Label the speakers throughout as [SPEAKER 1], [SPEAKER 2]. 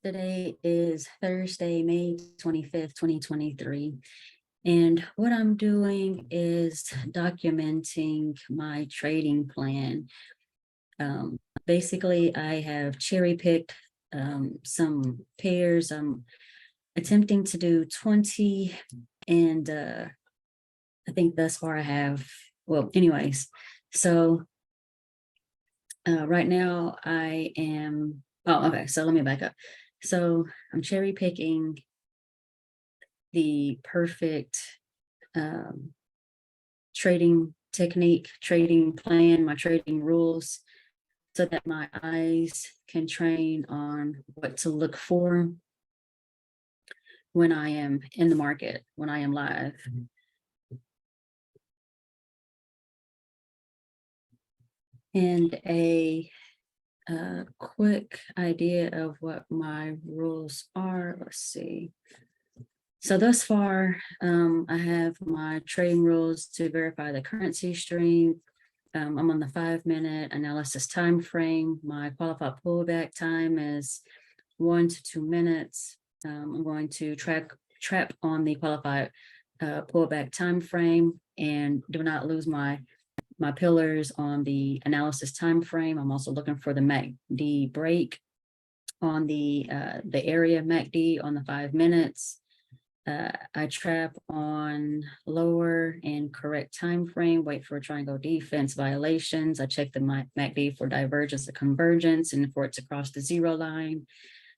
[SPEAKER 1] Today is Thursday, May 25th, 2023. And what I'm doing is documenting my trading plan. Basically, I have cherry picked some pairs. I'm attempting to do 20, and I think thus far I have, well, anyways. So right now I am, okay, so let me back up. So I'm cherry picking the perfect trading technique, trading plan, my trading rules, so that my eyes can train on what to look for when I am in the market, when I am live. And a quick idea of what my rules are. Let's see. So thus far, I have my trading rules to verify the currency stream. I'm on the 5-minute analysis time frame. My qualified pullback time is 1 to 2 minutes. I'm going to trap on the qualified pullback time frame and do not lose my pillars on the analysis time frame. I'm also looking for the MACD break on the area MACD on the 5 minutes. I trap on lower and correct time frame, wait for a triangle defense violations. I check the MACD for divergence or convergence and for it to cross the zero line.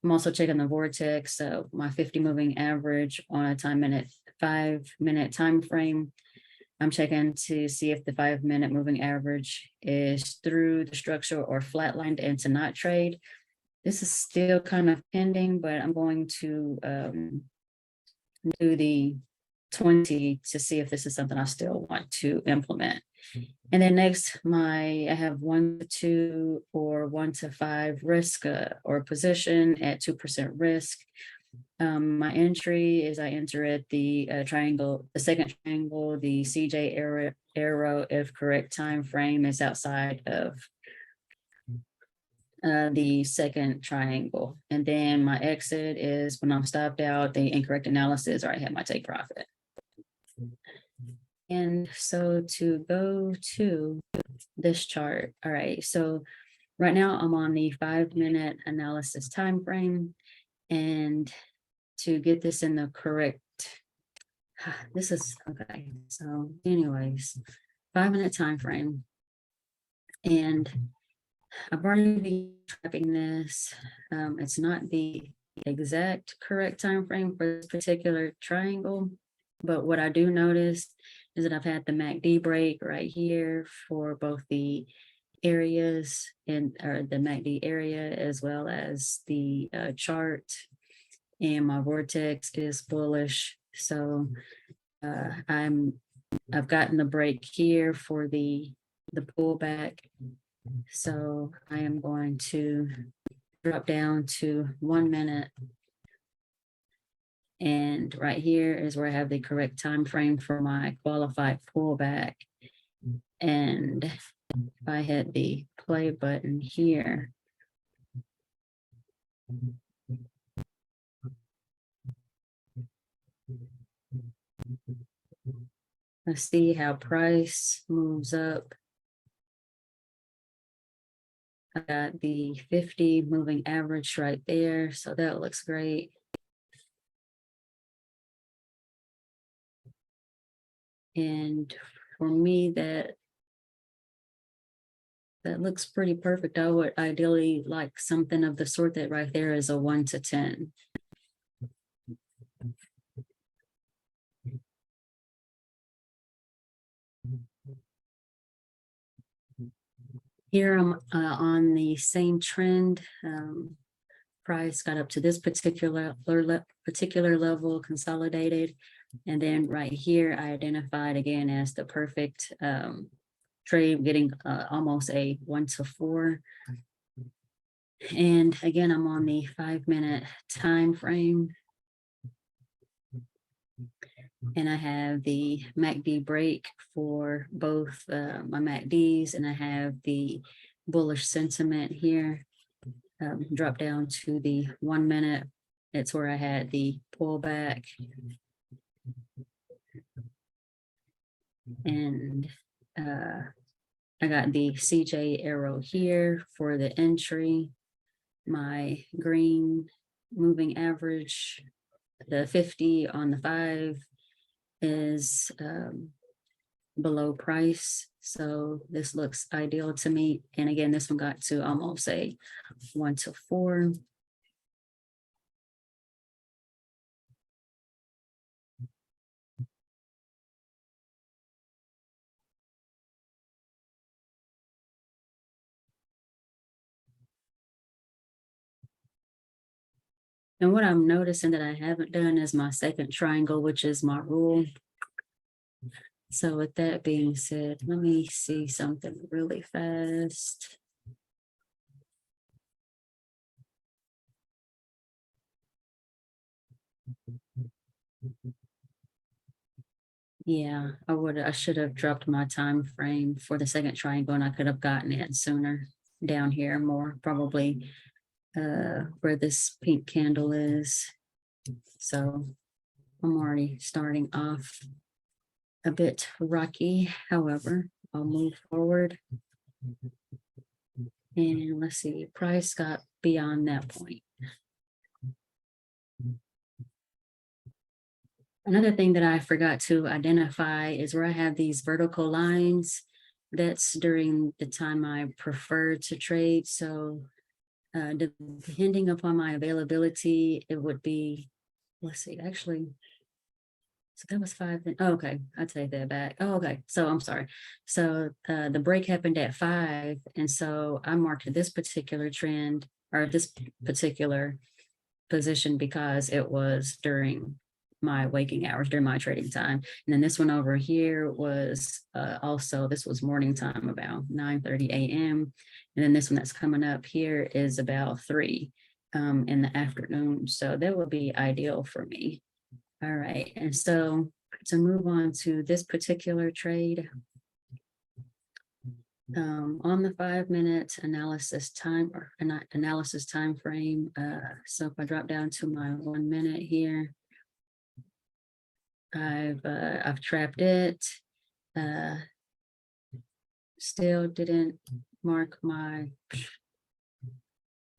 [SPEAKER 1] I'm also checking the vortex, so my 50 moving average on a 5-minute time frame. I'm checking to see if the 5-minute moving average is through the structure or flatlined and to not trade. This is still kind of pending, but I'm going to do the 20 to see if this is something I still want to implement. And then next, I have 1 to 2 or 1 to 5 risk or position at 2% risk. My entry is I enter at the triangle, the second triangle, the CJ arrow if correct time frame is outside of the second triangle. And then my exit is when I'm stopped out, the incorrect analysis, or I have my take profit. And so to go to this chart, all right, so right now I'm on the 5-minute analysis time frame, and to get this in the correct, this is okay. So anyways, 5-minute time frame, and I've already been trapping this. It's not the exact correct time frame for this particular triangle, but what I do notice is that I've had the MACD break right here for both the areas and or the MACD area as well as the chart, and my vortex is bullish. So I've gotten the break here for the pullback. So I am going to drop down to 1 minute. And right here is where I have the correct time frame for my qualified pullback. And if I hit the play button here, let's see how price moves up. I got the 50 moving average right there, so that looks great. And for me, that looks pretty perfect. I would ideally like something of the sort that right there is a 1 to 10. Here I'm on the same trend. Price got up to this particular level, consolidated, and then right here I identified again as the perfect trade, getting almost a 1 to 4. And again, I'm on the 5-minute time frame, and I have the MACD break for both my MACDs, and I have the bullish sentiment here. drop down to the 1 minute. It's where I had the pullback. And I got the CJ arrow here for the entry. My green moving average, the 50 on the 5 is below price. So this looks ideal to me. And again, this one got to almost a 1 to 4. And what I'm noticing that I haven't done is my second triangle, which is my rule. So with that being said, let me see something really fast. Yeah, I should have dropped my time frame for the second triangle and I could have gotten it sooner down here more, probably where this pink candle is. So I'm already starting off a bit rocky. However, I'll move forward. And let's see, price got beyond that point. Another thing that I forgot to identify is where I have these vertical lines. That's during the time I prefer to trade. So depending upon my availability, it would be, let's see, actually, so that was 5. Oh, okay, I'll take that back. Oh, okay. So I'm sorry. So the break happened at 5. And so I marked this particular trend or this particular position because it was during my waking hours, during my trading time. And then this one over here was also, this was morning time, about 9:30 a.m. And then this one that's coming up here is about 3 in the afternoon. So that would be ideal for me. All right, and so to move on to this particular trade, on the 5-minute analysis time or not analysis time frame. So if I drop down to my 1 minute here, I've trapped it. Still didn't mark my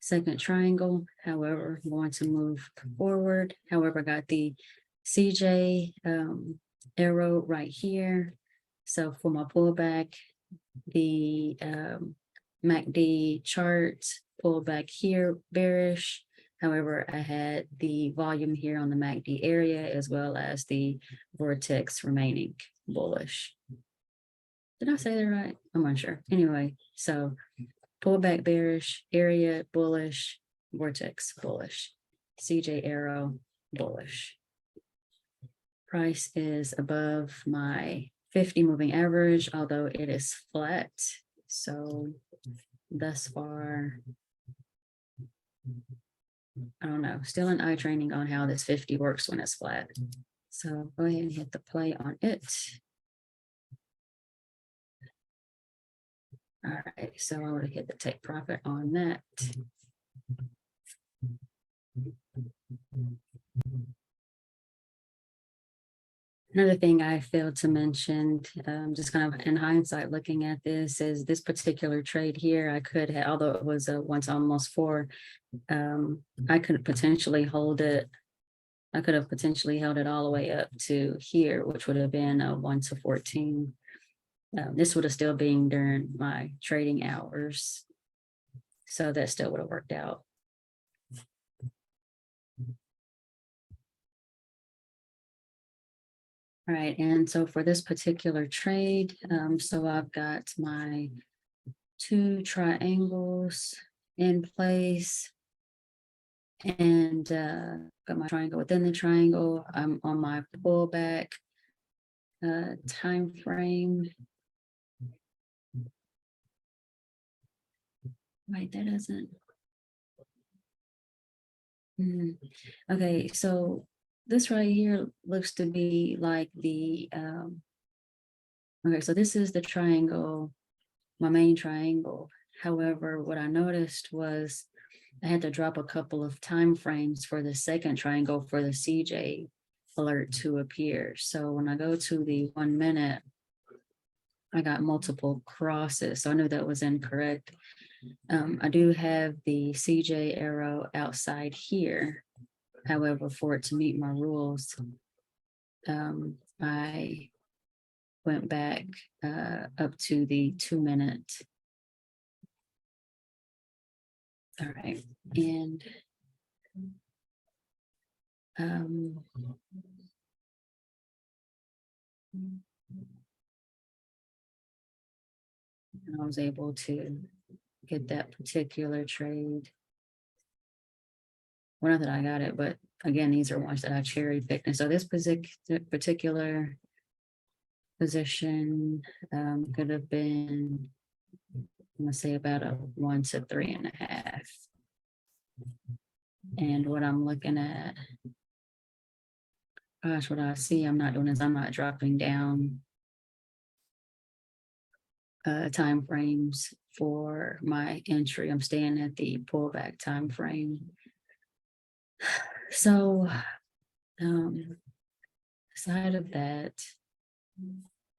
[SPEAKER 1] second triangle. However, I'm going to move forward. However, I got the CJ arrow right here. So for my pullback, the MACD chart pullback here bearish. However, I had the volume here on the MACD area as well as the vortex remaining bullish. Did I say that right? I'm unsure. Anyway, so pullback bearish, area bullish, vortex bullish, CJ arrow bullish. Price is above my 50 moving average, although it is flat. So thus far, I don't know, still an eye training on how this 50 works when it's flat. So go ahead and hit the play on it. All right, so I would hit the take profit on that. Another thing I failed to mention, just kind of in hindsight looking at this, is this particular trade here. I could have, although it was a 1 to almost 4, I could potentially hold it. I could have potentially held it all the way up to here, which would have been a 1 to 14. This would have still been during my trading hours. So that still would have worked out. All right, and so for this particular trade, so I've got my 2 triangles in place and got my triangle within the triangle. I'm on my pullback time frame. Right, that doesn't. Okay, so this right here looks to be like the okay, so this is the triangle, my main triangle. However, what I noticed was I had to drop a couple of time frames for the second triangle for the CJ alert to appear. So when I go to the 1 minute, I got multiple crosses, so I knew that was incorrect. I do have the CJ arrow outside here. However, for it to meet my rules, I went back up to the 2 minute. All right, and I was able to get that particular trade. Well, not that I got it, but again, these are ones that I cherry picked. And so this particular position could have been, I'm gonna say about a 1 to 3.5. And what I'm looking at, gosh, what I see I'm not doing is I'm not dropping down time frames for my entry. I'm staying at the pullback time frame. So aside of that,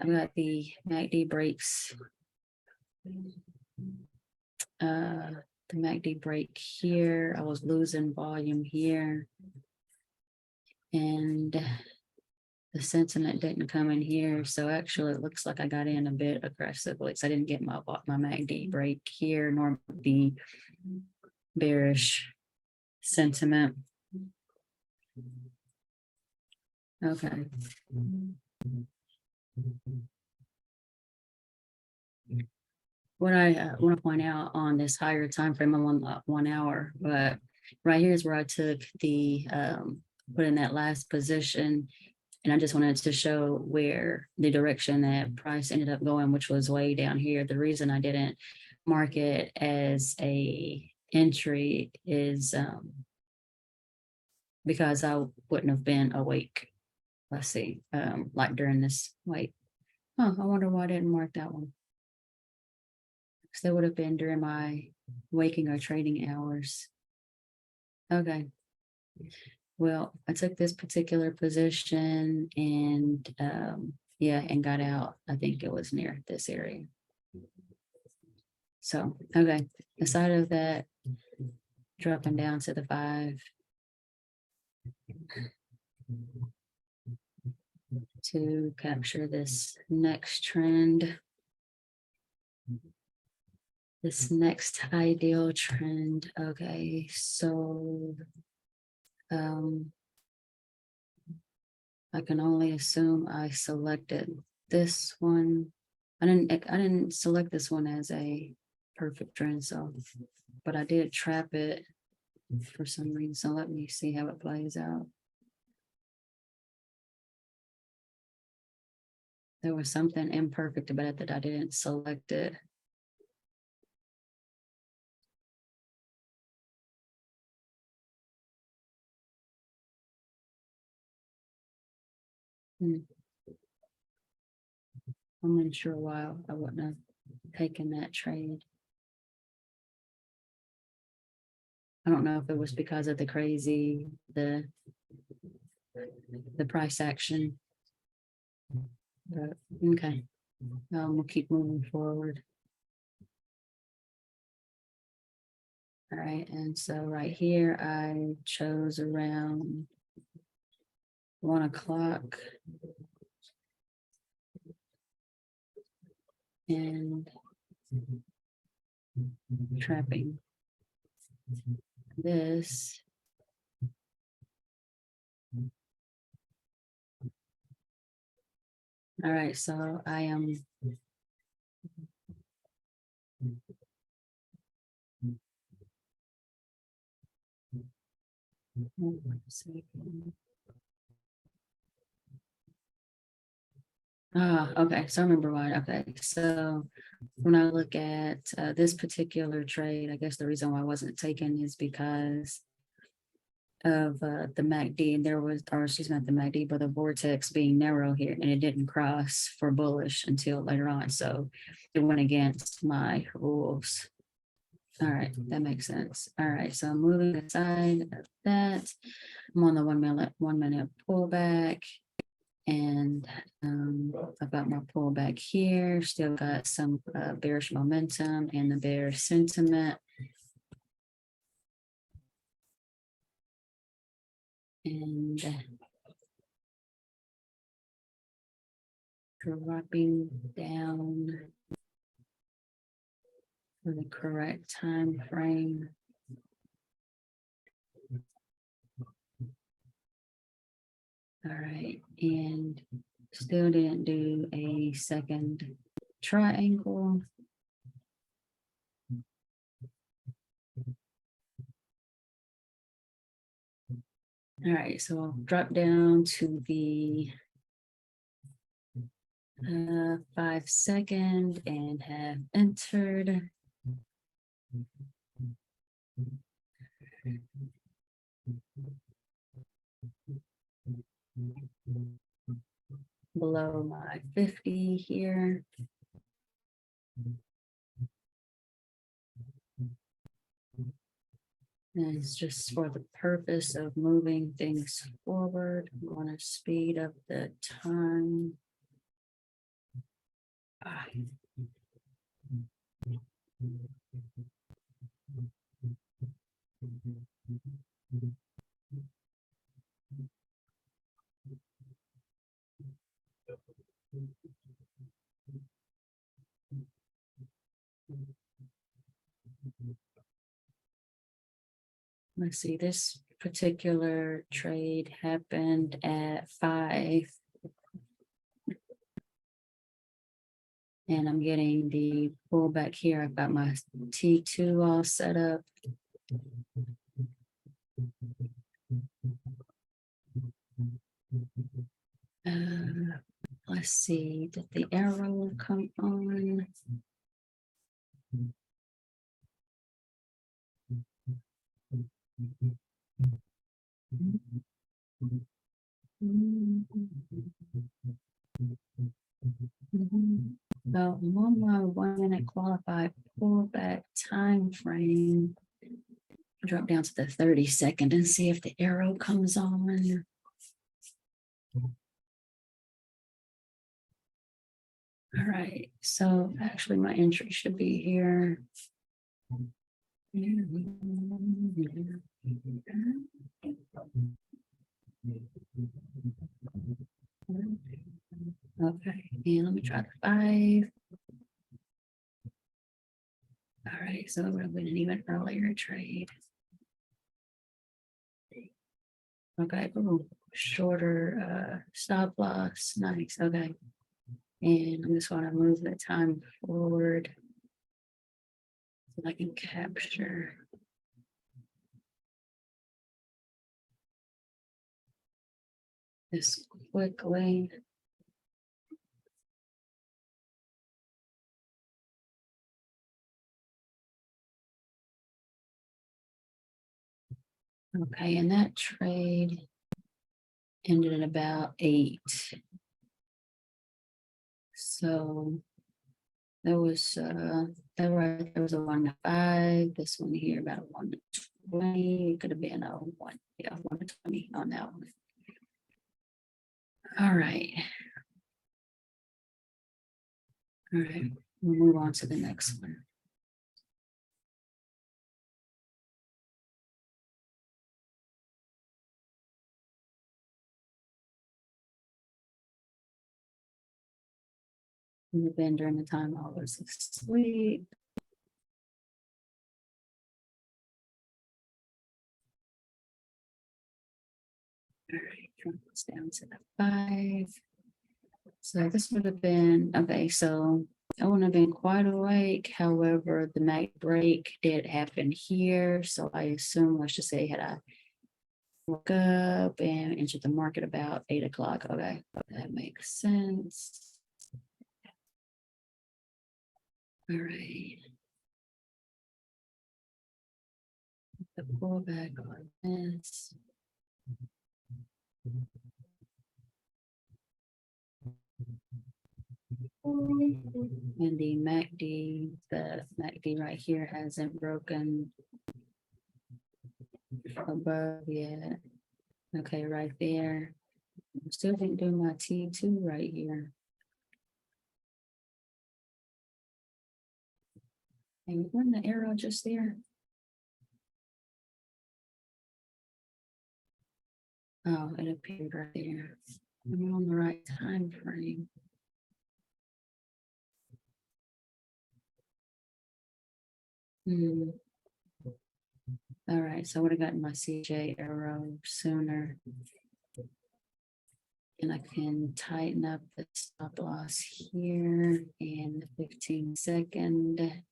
[SPEAKER 1] I've got the MACD breaks. The MACD break here. I was losing volume here. And the sentiment didn't come in here. So actually it looks like I got in a bit aggressively. So I didn't get my MACD break here, nor the bearish sentiment. Okay. What I want to point out on this higher time frame, I'm on 1 hour, but right here is where I took the put in that last position. And I just wanted to show where the direction that price ended up going, which was way down here. The reason I didn't mark it as a entry is because I wouldn't have been awake. Let's see, like during this, wait. Oh, I wonder why I didn't mark that one. Because that would have been during my waking or trading hours. Okay. Well, I took this particular position and yeah, and got out. I think it was near this area. So, okay. Aside of that, dropping down to the 5 to capture this next trend. This next ideal trend. Okay, so I can only assume I selected this one. I didn't select this one as a perfect trend, so but I did trap it for some reason. So let me see how it plays out. There was something imperfect about it that I didn't select it. I'm not sure why I wouldn't have taken that trade. I don't know if it was because of the crazy, the price action. But, okay, we'll keep moving forward. All right, and so right here, I chose around 1 o'clock. And trapping this. All right, so I am okay, so I remember why. Okay, so when I look at this particular trade, I guess the reason why I wasn't taken is because of the MACD, and there was, or excuse me, not the MACD, but the vortex being narrow here, and it didn't cross for bullish until later on. So it went against my rules. All right, that makes sense. All right, so moving aside of that, I'm on the 1 minute pullback. And I've got my pullback here, still got some bearish momentum and the bearish sentiment. And dropping down for the correct time frame. All right, and still didn't do a second triangle. All right, so I'll drop down to the 5 second and have entered. Below my 50 here. And it's just for the purpose of moving things forward. I'm going to speed up the time. Let's see, this particular trade happened at 5. And I'm getting the pullback here. I've got my T2 all set up. Let's see, did the arrow come on? So I'm on my 1 minute qualified pullback time frame. Drop down to the 30 second and see if the arrow comes on. All right, so actually my entry should be here. Okay, and let me try the 5. All right, so we're going an even earlier trade. Okay, ooh, shorter stop loss. Nice. Okay. And I'm just going to move the time forward so I can capture this quickly. Okay, and that trade ended at about 8. So there was there was a 1 to 5. This one here about a 1 to 20. It could have been a 1 to 20 on that one. All right. All right, we'll move on to the next one. We've been during the time I was asleep. All right, drop this down to the 5. So this would have been, okay, so I wouldn't have been quite awake. However, the night break did happen here. So I assume, let's just say, had I woke up and entered the market about 8 o'clock. Okay, that makes sense. All right. The pullback on this. And the MACD right here hasn't broken above yet. Okay, right there. Still didn't do my T2 right here. And run the arrow just there. Oh, it appeared right there. I'm on the right time frame. All right, so I would have gotten my CJ arrow sooner. And I can tighten up the stop loss here and the 15-second.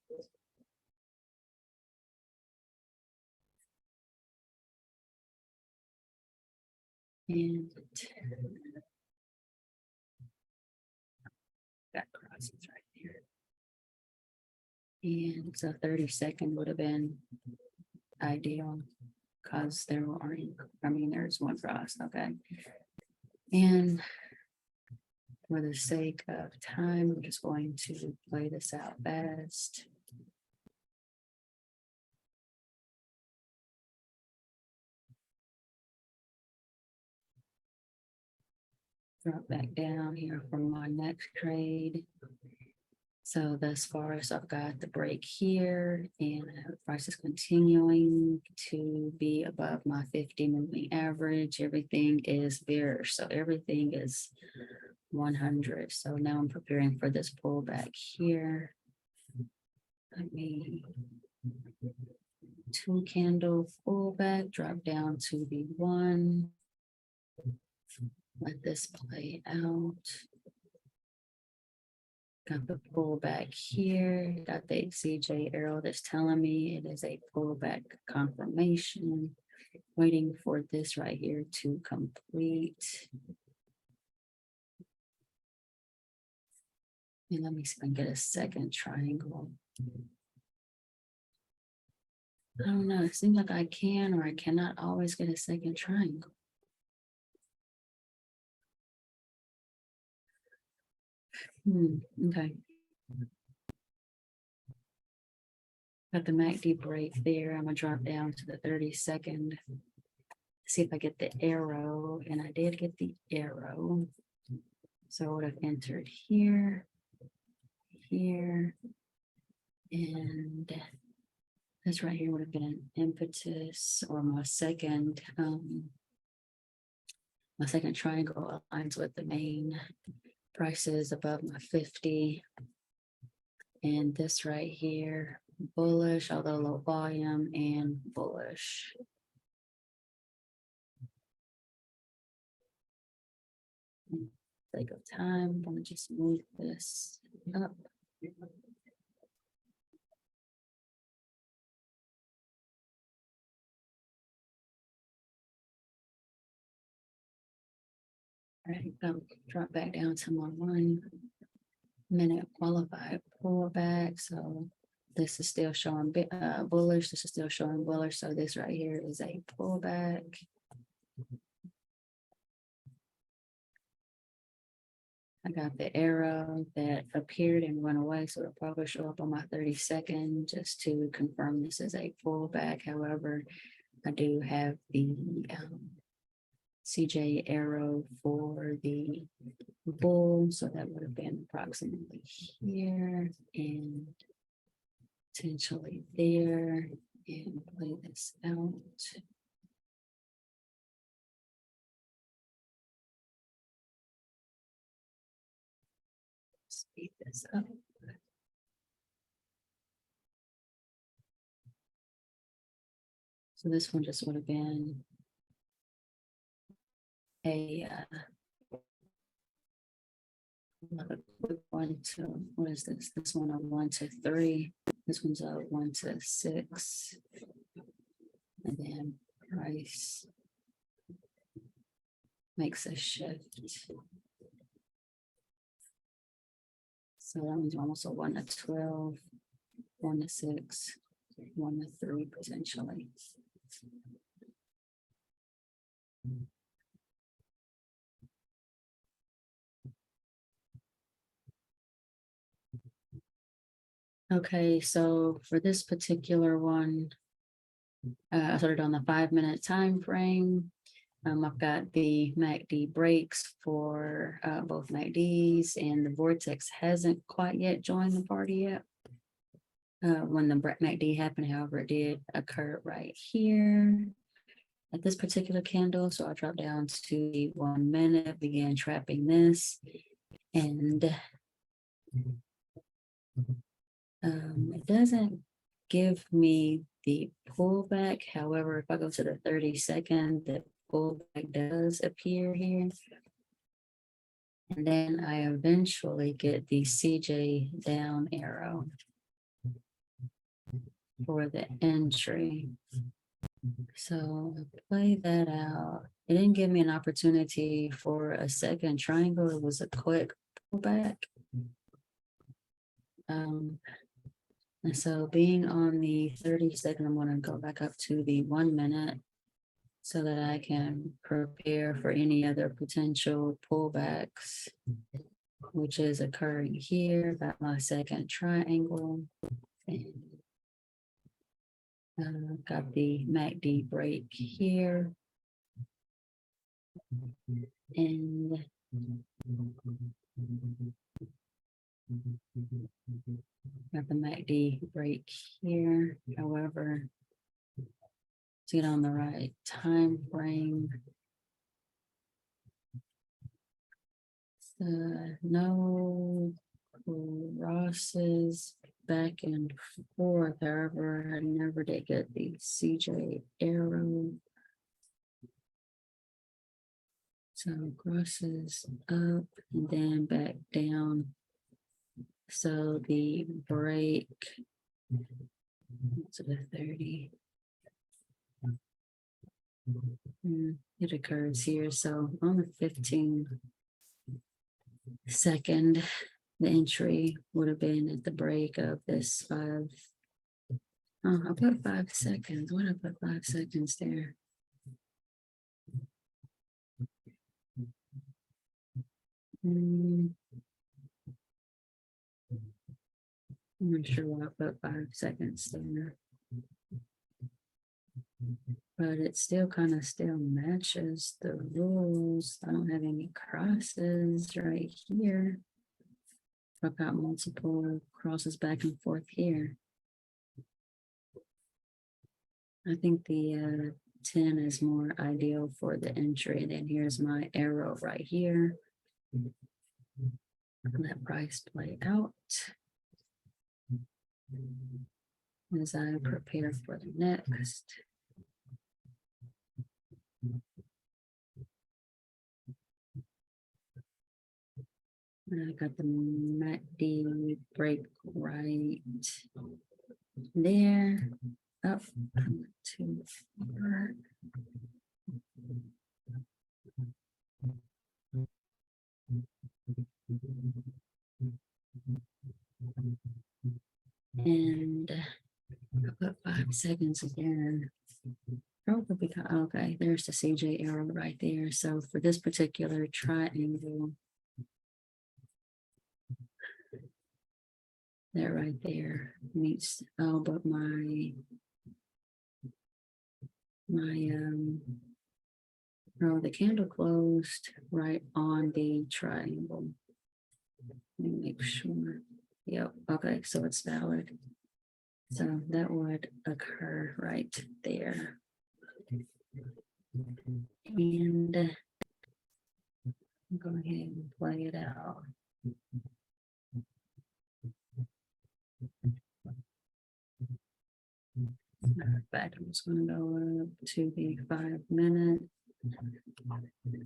[SPEAKER 1] And got crosses right there. And so 30-second would have been ideal because there aren't, there's one cross, okay. And for the sake of time, I'm just going to play this out fast. Drop back down here for my next trade. So thus far, so I've got the break here and price is continuing to be above my 50 moving average. Everything is bearish. So everything is 100. So now I'm preparing for this pullback here. Let me 2-candle pullback, drop down to the 1. Let this play out. Got the pullback here. Got the CJ arrow that's telling me it is a pullback confirmation. Waiting for this right here to complete. And let me see if I can get a second triangle. I don't know. It seems like I can or I cannot always get a second triangle. Okay. Got the MACD break there. I'm gonna drop down to the 30-second. See if I get the arrow, and I did get the arrow. So I would have entered here, here, and this right here would have been an impetus, or my second triangle aligns with the main prices above my 50. And this right here, bullish, although low volume, and bullish. Sake of time, I'm gonna just move this up. All right, go drop back down to my 1-minute qualified pullback. So this is still showing bullish. This is still showing bullish. So this right here is a pullback. I got the arrow that appeared and went away, so it'll probably show up on my 30-second just to confirm this is a pullback. However, I do have the CJ arrow for the bull, so that would have been approximately here and potentially there, and play this out. Speed this up. So this one just would have been a another quick 1 to, what is this? This one a 1 to 3. This one's a 1 to 6. And then price makes a shift. So that one's almost a 1 to 12, 1 to 6, 1 to 3 potentially. Okay, so for this particular one, I started on the 5 minute time frame. I've got the MACD breaks for both MACDs, and the Vortex hasn't quite yet joined the party yet. When the MACD happened, however, it did occur right here at this particular candle. So I dropped down to the 1 minute, began trapping this, and it doesn't give me the pullback. However, if I go to the 30-second, the pullback does appear here. And then I eventually get the CJ down arrow for the entry. So I play that out. It didn't give me an opportunity for a second triangle. It was a quick pullback. And so being on the 30-second, I'm going to go back up to the 1 minute so that I can prepare for any other potential pullbacks, which is occurring here. Got my second triangle. And got the MACD break here. And got the MACD break here. However, to get on the right time frame, no crosses back and forth. However, I never did get the CJ arrow. So crosses up and then back down. So the break to the 30. It occurs here. So on the 15-second, the entry would have been at the break of this 5. Oh, I put 5 seconds. What I put 5 seconds there? I'm not sure why I put 5 seconds there. But it still kind of matches the rules. I don't have any crosses right here. I've got multiple crosses back and forth here. I think the 10 is more ideal for the entry. Then here's my arrow right here. Let price play out as I prepare for the next. I got the MACD break right there. Up 2, 4. And I put 5 seconds again. Probably because, okay, there's the CJ arrow right there. So for this particular triangle, that right there meets, but the candle closed right on the triangle. Let me make sure. Yep. Okay. So it's valid. So that would occur right there. And go ahead and play it out. Matter of fact, I'm just going to go up to the 5 minute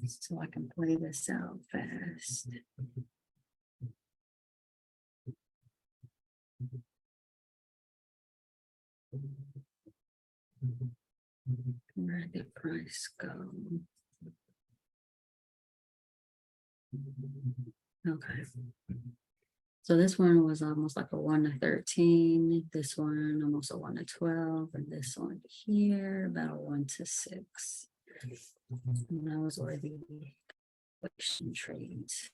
[SPEAKER 1] so I can play this out fast. Where did the price go? Okay. So this one was almost like a 1 to 13. This one almost a 1 to 12. And this one here about a 1 to 6. And those were the question trades.